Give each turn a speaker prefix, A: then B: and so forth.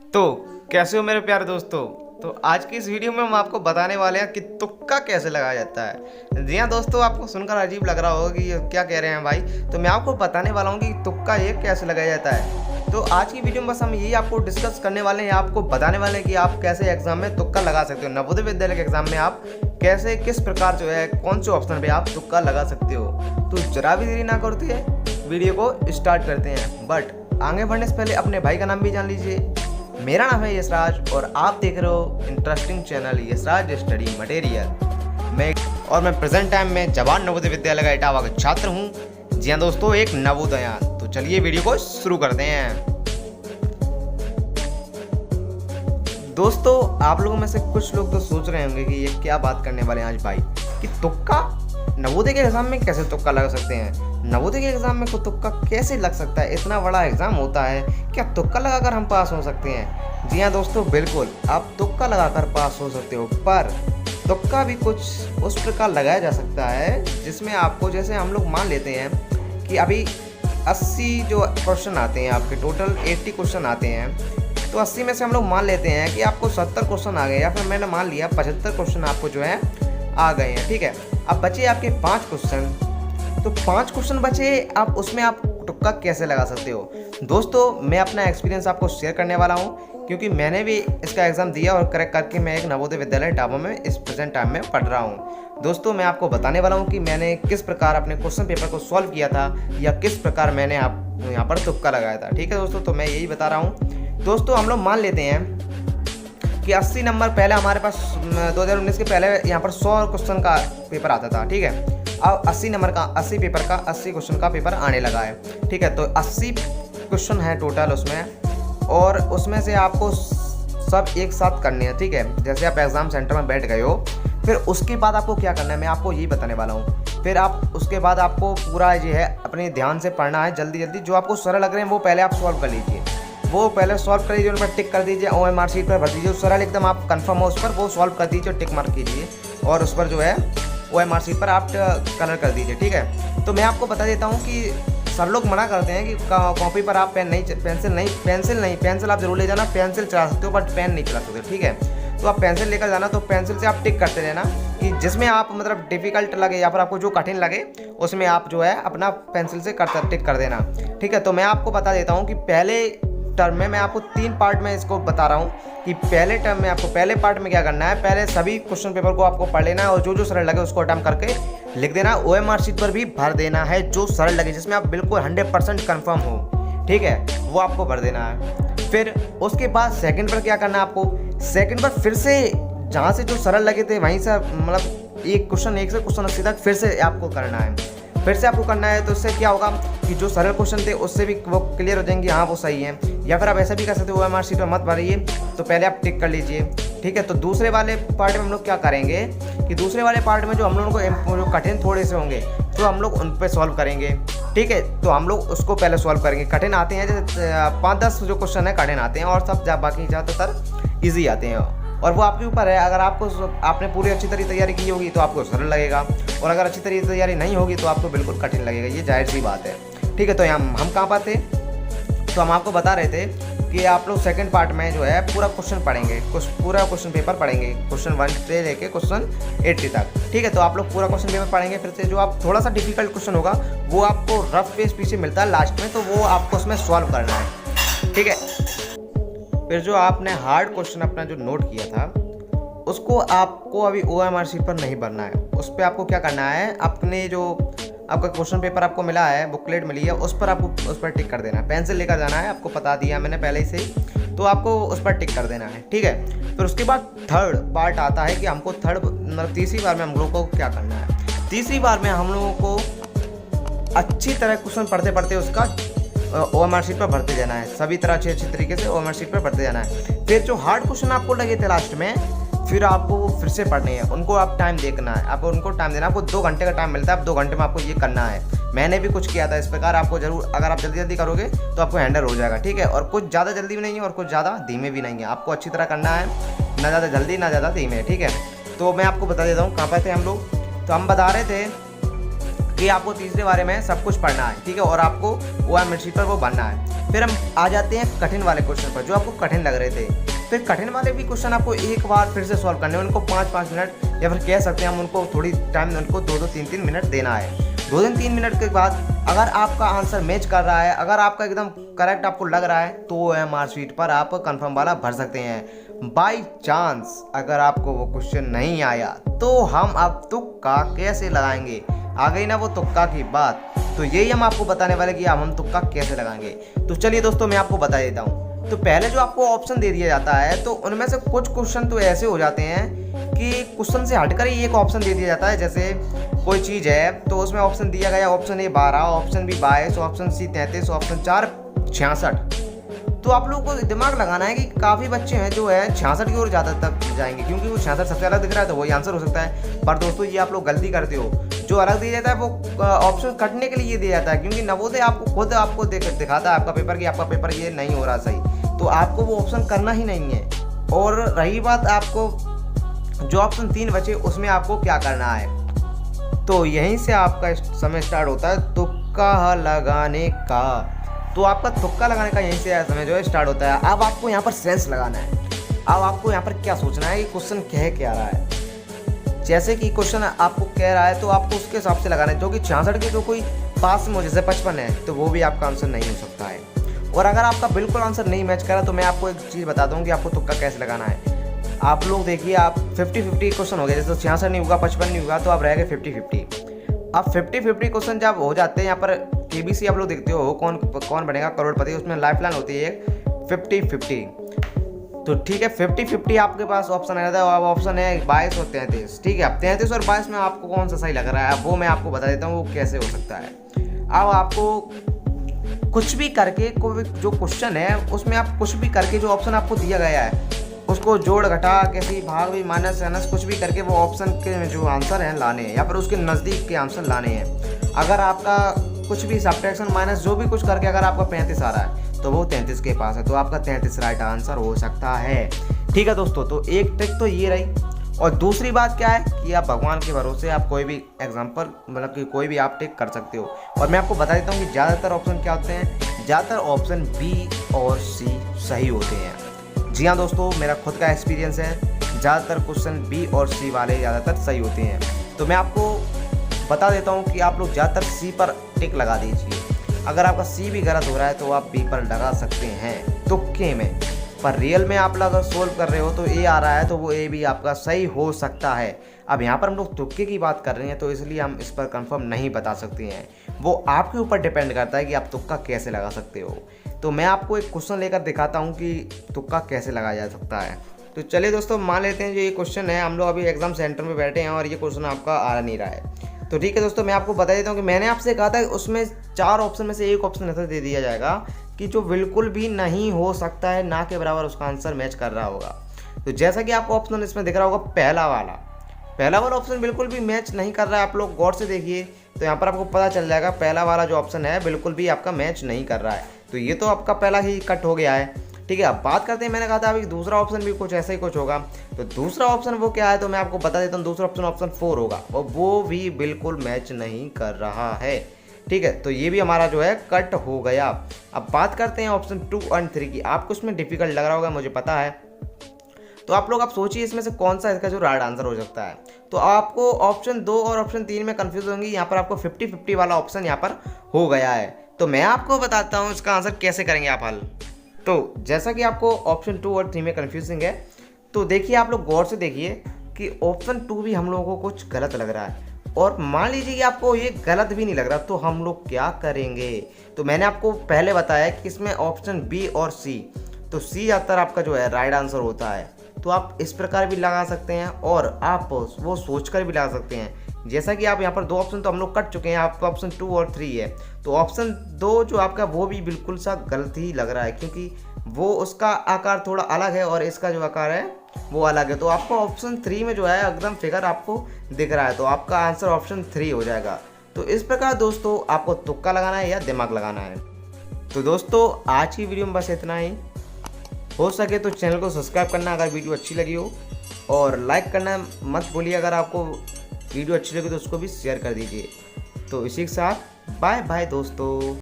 A: तो कैसे हो मेरे प्यारे दोस्तों। तो आज की इस वीडियो में हम आपको बताने वाले हैं कि तुक्का कैसे लगाया जाता है। जी हाँ दोस्तों, आपको सुनकर अजीब लग रहा होगा कि ये क्या कह रहे हैं भाई। तो मैं आपको बताने वाला हूँ कि तुक्का ये कैसे लगाया जाता है। तो आज की वीडियो में बस हम यही आपको डिस्कस करने वाले हैं, आपको बताने वाले हैं कि आप कैसे एग्जाम में तुक्का लगा सकते हो। नवोदय विद्यालय के एग्जाम में आप कैसे किस प्रकार जो है कौन से ऑप्शन पे आप तुक्का लगा सकते हो। तो जरा भी देरी ना करते हैं, वीडियो को स्टार्ट करते हैं। बट आगे बढ़ने से पहले अपने भाई का नाम भी जान लीजिए। मेरा नाम है यशराज और आप देख रहे हो interesting channel Yashraj study material. मैं प्रेजेंट टाइम में जवान नवोदय विद्यालय का इटावा का छात्र हूँ। जी हाँ दोस्तों, एक नवोदयान। तो चलिए वीडियो को शुरू करते हैं। दोस्तों, आप लोगों में से कुछ लोग तो सोच रहे होंगे कि ये क्या बात करने वाले हैं आज भाई, कि तुक्का नवोदय के एग्जाम में कैसे तुक्का लगा सकते हैं। नवोदय के एग्जाम में को तुक्का कैसे लग सकता है, इतना बड़ा एग्जाम होता है, क्या तुक्का लगाकर हम पास हो सकते हैं। जी हाँ दोस्तों, बिल्कुल आप तुक्का लगाकर पास हो सकते हो, पर तुक्का भी कुछ उस प्रकार लगाया जा सकता है जिसमें आपको, जैसे हम लोग मान लेते हैं कि अभी 80 जो क्वेश्चन आते हैं आपके, टोटल 80 क्वेश्चन आते हैं, तो 80 में से हम लोग मान लेते हैं कि आपको 70 क्वेश्चन आ गए, या फिर मैंने मान लिया 75 क्वेश्चन आपको जो है आ गए हैं। ठीक है, अब बचे आपके 5 क्वेश्चन, तो 5 क्वेश्चन बचे, आप उसमें आप तुक्का कैसे लगा सकते हो। दोस्तों, मैं अपना एक्सपीरियंस आपको शेयर करने वाला हूँ, क्योंकि मैंने भी इसका एग्ज़ाम दिया और करेक्ट करके मैं एक नवोदय विद्यालय इटावा में इस प्रेजेंट टाइम में पढ़ रहा हूँ। दोस्तों, मैं आपको बताने वाला हूँ कि मैंने किस प्रकार अपने क्वेश्चन पेपर को सॉल्व किया था, या किस प्रकार मैंने आप यहाँ पर तुक्का लगाया था। ठीक है दोस्तों, तो मैं यही बता रहा हूँ। दोस्तों, हम लोग मान लेते हैं कि 80 नंबर पहले हमारे पास 2019 के पहले यहाँ पर 100 क्वेश्चन का पेपर आता था। ठीक है, अब 80 नंबर का 80 पेपर का 80 क्वेश्चन का पेपर आने लगा है। ठीक है, तो 80 क्वेश्चन है टोटल उसमें, और उसमें से आपको सब एक साथ करने हैं। ठीक है, जैसे आप एग्ज़ाम सेंटर में बैठ गए हो, फिर उसके बाद आपको क्या करना है मैं आपको यही बताने वाला हूँ। फिर आप उसके बाद आपको पूरा ये है अपने ध्यान से पढ़ना है, जल्दी जल्दी जो आपको सरल लग रहे हैं वो पहले आप सॉल्व कर लीजिए, वो पहले सॉल्व कर लीजिए, उन पर टिक कर दीजिए, OMR शीट पर भर दीजिए, सरल एकदम आप कंफर्म हो उस पर, वो सॉल्व कर दीजिए, टिक मार्क कीजिए, और उस पर जो है OMR शीट पर आप कलर कर दीजिए। ठीक है, तो मैं आपको बता देता हूँ कि सब लोग मना करते हैं कि कॉपी पर आप पेंसिल आप जरूर ले जाना, पेंसिल चला सकते हो बट पेन नहीं चला सकते। ठीक है, तो आप पेंसिल लेकर जाना, तो पेंसिल से आप टिक करते रहना कि जिसमें आप मतलब डिफिकल्ट लगे या फिर आपको जो कठिन लगे उसमें आप जो है अपना पेंसिल से टिक कर देना। ठीक है, तो मैं आपको बता देता हूँ कि पहले टर्म में मैं आपको 3 पार्ट में इसको बता रहा हूँ कि पहले टर्म में आपको पहले पार्ट में क्या करना है, पहले सभी क्वेश्चन पेपर को आपको पढ़ लेना है, और जो जो सरल लगे उसको अटेम्प्ट करके लिख देना, OMR शीट पर भी भर देना है जो सरल लगे, जिसमें आप बिल्कुल 100% कन्फर्म हो। ठीक है, वो आपको भर देना है। फिर उसके बाद सेकंड पर क्या करना है आपको, सेकंड पर फिर से जहाँ से जो सरल लगे थे वहीं से मतलब एक से क्वेश्चन 80 तक फिर से आपको करना है, फिर से आपको करना है। तो इससे क्या होगा कि जो सरल क्वेश्चन थे उससे भी वो क्लियर हो जाएंगे, हाँ वो सही है। या फिर आप ऐसा भी कर सकते हो, OMR शीट पर मत भरिए, तो पहले आप टिक कर लीजिए। ठीक है, तो दूसरे वाले पार्ट में हम लोग क्या करेंगे कि दूसरे वाले पार्ट में जो हम लोगों को जो कठिन थोड़े से होंगे तो हम लोग उन पर सॉल्व करेंगे। ठीक है, तो हम लोग उसको पहले सॉल्व करेंगे। कठिन आते हैं जैसे 5-10 जो क्वेश्चन है कठिन आते हैं, और सब बाकी ज़्यादातर ईजी आते हैं, और वो आपके ऊपर है। अगर आपने पूरी अच्छी तरह तैयारी की होगी तो आपको सरल लगेगा, और अगर अच्छी तरह तैयारी नहीं होगी तो आपको बिल्कुल कठिन लगेगा, ये जाहिर सी बात है। ठीक है, तो हम कहाँ पर थे, तो हम आपको बता रहे थे कि आप लोग सेकंड पार्ट में जो है पूरा क्वेश्चन पढ़ेंगे, पूरा क्वेश्चन पेपर पढ़ेंगे, क्वेश्चन 1 से लेके क्वेश्चन 80 तक। ठीक है, तो आप लोग पूरा क्वेश्चन पेपर पढ़ेंगे। फिर से जो आप थोड़ा सा डिफिकल्ट क्वेश्चन होगा वो आपको रफ पेज पीछे मिलता है लास्ट में, तो वो आपको उसमें सॉल्व करना है। ठीक है, फिर जो आपने हार्ड क्वेश्चन अपना जो नोट किया था उसको आपको अभी OMR शीट पर नहीं भरना है, उस पर आपको क्या करना है, अपने जो आपका क्वेश्चन पेपर आपको मिला है, बुकलेट मिली है, उस पर आपको उस पर टिक कर देना है। पेंसिल लेकर जाना है, आपको बता दिया मैंने पहले से ही, तो आपको उस पर टिक कर देना है। ठीक है, फिर उसके बाद थर्ड पार्ट आता है कि हमको मतलब तीसरी बार में हम लोगों को क्या करना है। तीसरी बार में हम लोगों को अच्छी तरह क्वेश्चन पढ़ते पढ़ते उसका OMR शीट पर भरते जाना है, सभी तरह अच्छी तरीके से OMR शीट पर भरते जाना है। फिर जो हार्ड क्वेश्चन आपको लगे थे लास्ट में, फिर आपको वो फिर से पढ़ने हैं, उनको आप टाइम देखना है, आपको उनको टाइम देना है। आपको 2 घंटे का टाइम मिलता है, अब 2 घंटे में आपको ये करना है। मैंने भी कुछ किया था इस प्रकार, आपको जरूर, अगर आप जल्दी जल्दी करोगे तो आपको हैंडल हो जाएगा। ठीक है, और कुछ ज़्यादा जल्दी भी नहीं है और कुछ ज़्यादा धीमे भी नहीं है, आपको अच्छी तरह करना है, ना ज़्यादा जल्दी ना ज़्यादा धीमे। ठीक है, तो मैं आपको बता देता हूँ कहाँ पर थे हम लोग। तो हम बता रहे थे कि आपको तीसरे बारे में सब कुछ पढ़ना है। ठीक है, और आपको OMR शीट पर वो भरना है। फिर हम आ जाते हैं कठिन वाले क्वेश्चन पर जो आपको कठिन लग रहे थे। फिर कठिन वाले भी क्वेश्चन आपको एक बार फिर से सॉल्व करने हैं, उनको 5-5 मिनट या फिर कह सकते हैं हम उनको थोड़ी टाइम, उनको 2-2, 3-3 मिनट देना है। 2-3 मिनट के बाद अगर आपका आंसर मैच कर रहा है, अगर आपका एकदम करेक्ट आपको लग रहा है तो OMR शीट पर आप कंफर्म वाला भर सकते हैं। बाई चांस अगर आपको वो क्वेश्चन नहीं आया तो हम अब तुक्का कैसे लगाएंगे, आ गई ना वो तुक्का की बात। तो यही हम आपको बताने वाले कि हम तुक्का कैसे लगाएंगे। तो चलिए दोस्तों मैं आपको बता देता हूँ। तो पहले जो आपको ऑप्शन दे दिया जाता है तो उनमें से कुछ क्वेश्चन तो ऐसे हो जाते हैं कि क्वेश्चन से हटकर ही एक ऑप्शन दे दिया जाता है। जैसे कोई चीज़ है तो उसमें ऑप्शन दिया गया, option A 12, option B 22, option C 33, option 4 66। तो आप लोगों को दिमाग लगाना है कि काफ़ी बच्चे हैं जो है 66 की ओर ज़्यादा तक जाएंगे, क्योंकि वो 66 सबसे अलग दिख रहा है तो वही आंसर हो सकता है। पर दोस्तों ये आप लोग गलती करते हो, जो अलग दिया जाता है वो ऑप्शन कटने के लिए दिया जाता है, क्योंकि नवोदय आपको खुद आपको दिखाता है आपका पेपर कि आपका पेपर ये नहीं हो रहा सही, तो आपको वो ऑप्शन करना ही नहीं है। और रही बात आपको जो ऑप्शन 3 बचे उसमें आपको क्या करना है, तो यहीं से आपका समय स्टार्ट होता है तुक्का लगाने का। तो आपका तुक्का लगाने का यहीं से समय जो है स्टार्ट होता है। अब आपको यहाँ पर सेंस लगाना है। अब आपको यहाँ पर क्या सोचना है कि क्वेश्चन कह क्या रहा है। जैसे कि क्वेश्चन आपको कह रहा है तो आपको उसके हिसाब से लगाना है, जो कि 66 के जो कोई पास में जैसे 55 है तो वो भी आपका आंसर नहीं हो सकता है। और अगर आपका बिल्कुल आंसर नहीं मैच करा तो मैं आपको एक चीज़ बता दूँ कि आपको तुक्का कैसे लगाना है। आप लोग देखिए, आप 50-50 क्वेश्चन हो गए, जैसे 66 नहीं होगा, 55 नहीं होगा, तो आप रह गए 50-50। अब 50-50 क्वेश्चन जब हो जाते हैं, यहाँ पर KBC आप लोग देखते हो कौन बनेगा करोड़पति, उसमें लाइफ लाइन होती है 50-50। तो ठीक है, 50-50 आपके पास ऑप्शन आ जाता है। अब ऑप्शन है 22 और 33। ठीक है, अब 33 और 22 में आपको कौन सा सही लग रहा है, अब वो मैं आपको बता देता हूँ वो कैसे हो सकता है। अब आपको कुछ भी करके जो क्वेश्चन है उसमें आप कुछ भी करके जो ऑप्शन आपको दिया गया है उसको जोड़ घटा किसी भाग भी माइनस माइनस कुछ भी करके वो ऑप्शन के जो आंसर हैं लाने हैं, या फिर उसके नज़दीक के आंसर लाने हैं। अगर आपका कुछ भी सब्ट्रैक्शन माइनस जो भी कुछ करके अगर आपका 35 आ रहा है तो वो 33 के पास है, तो आपका 33 राइट आंसर हो सकता है। ठीक है दोस्तों, तो एक ट्रिक तो ये रही। और दूसरी बात क्या है कि आप भगवान के भरोसे आप कोई भी एग्जाम्पल मतलब कि कोई भी आप टिक कर सकते हो। और मैं आपको बता देता हूँ कि ज़्यादातर ऑप्शन क्या होते हैं, ज़्यादातर ऑप्शन B और C सही होते हैं। जी हाँ दोस्तों, मेरा खुद का एक्सपीरियंस है, ज़्यादातर क्वेश्चन B और C वाले ज़्यादातर सही होते हैं। तो मैं आपको बता देता हूँ कि आप लोग ज़्यादातर C पर टिक लगा दीजिए। अगर आपका C भी गलत हो रहा है तो आप B पर लगा सकते हैं तुक्के में, पर रियल में आप अगर सोल्व कर रहे हो तो A आ रहा है तो वो A भी आपका सही हो सकता है। अब यहाँ पर हम लोग तुक्के की बात कर रहे हैं तो इसलिए हम इस पर कंफर्म नहीं बता सकते हैं, वो आपके ऊपर डिपेंड करता है कि आप तुक्का कैसे लगा सकते हो। तो मैं आपको एक क्वेश्चन लेकर दिखाता हूँ कि तुक्का कैसे लगाया जा सकता है। तो चलिए दोस्तों, मान लेते हैं जो ये क्वेश्चन है, हम लोग अभी एग्जाम सेंटर में बैठे हैं और ये क्वेश्चन आपका आ नहीं रहा है। तो ठीक है दोस्तों, मैं आपको बता देता हूँ कि मैंने आपसे कहा था उसमें 4 ऑप्शन में से एक ऑप्शन ऐसा दे दिया जाएगा कि जो बिल्कुल भी नहीं हो सकता है, ना के बराबर उसका आंसर मैच कर रहा होगा। तो जैसा कि आपको ऑप्शन इसमें दिख रहा होगा, पहला वाला ऑप्शन बिल्कुल भी मैच नहीं कर रहा है। आप लोग गौर से देखिए तो यहाँ पर आपको पता चल जाएगा पहला वाला जो ऑप्शन है बिल्कुल भी आपका मैच नहीं कर रहा है। तो ये तो आपका पहला ही कट हो गया है। ठीक है, अब बात करते हैं, मैंने कहा था अभी दूसरा ऑप्शन भी कुछ ऐसा ही कुछ होगा। तो दूसरा ऑप्शन वो क्या है, तो मैं आपको बता देता हूँ। दूसरा ऑप्शन 4 होगा और वो भी बिल्कुल मैच नहीं कर रहा है। ठीक है, तो ये भी हमारा जो है कट हो गया। अब बात करते हैं ऑप्शन 2 और 3 की। आपको इसमें डिफिकल्ट लग रहा होगा, मुझे पता है। तो आप लोग आप सोचिए इसमें से कौन सा इसका जो राइट आंसर हो सकता है। तो आपको ऑप्शन 2 और ऑप्शन 3 में कंफ्यूज होंगे। यहाँ पर आपको 50-50 वाला ऑप्शन यहाँ पर हो गया है। तो मैं आपको बताता हूँ इसका आंसर कैसे करेंगे आप हल। तो जैसा कि आपको ऑप्शन 2 और 3 में कन्फ्यूजिंग है, तो देखिए आप लोग गौर से देखिए कि ऑप्शन 2 भी हम लोगों को कुछ गलत लग रहा है। और मान लीजिए कि आपको ये गलत भी नहीं लग रहा, तो हम लोग क्या करेंगे। तो मैंने आपको पहले बताया कि इसमें ऑप्शन B और C, तो C ज़्यादातर आपका जो है राइट आंसर होता है। तो आप इस प्रकार भी लगा सकते हैं और आप वो सोचकर भी लगा सकते हैं। जैसा कि आप यहाँ पर 2 ऑप्शन तो हम लोग कट चुके हैं, आपका ऑप्शन 2 और 3 है। तो ऑप्शन 2 जो आपका वो भी बिल्कुल सा गलत ही लग रहा है, क्योंकि वो उसका आकार थोड़ा अलग है और इसका जो आकार है वो अलग है। तो आपको ऑप्शन 3 में जो है एकदम फिगर आपको दिख रहा है, तो आपका आंसर ऑप्शन 3 हो जाएगा। तो इस प्रकार दोस्तों आपको तुक्का लगाना है या दिमाग लगाना है। तो दोस्तों आज की वीडियो में बस इतना ही। हो सके तो चैनल को सब्सक्राइब करना अगर वीडियो अच्छी लगी हो, और लाइक करना मत भूलिए। अगर आपको वीडियो अच्छी लगी तो उसको भी शेयर कर दीजिए। तो इसी के साथ बाय बाय दोस्तों।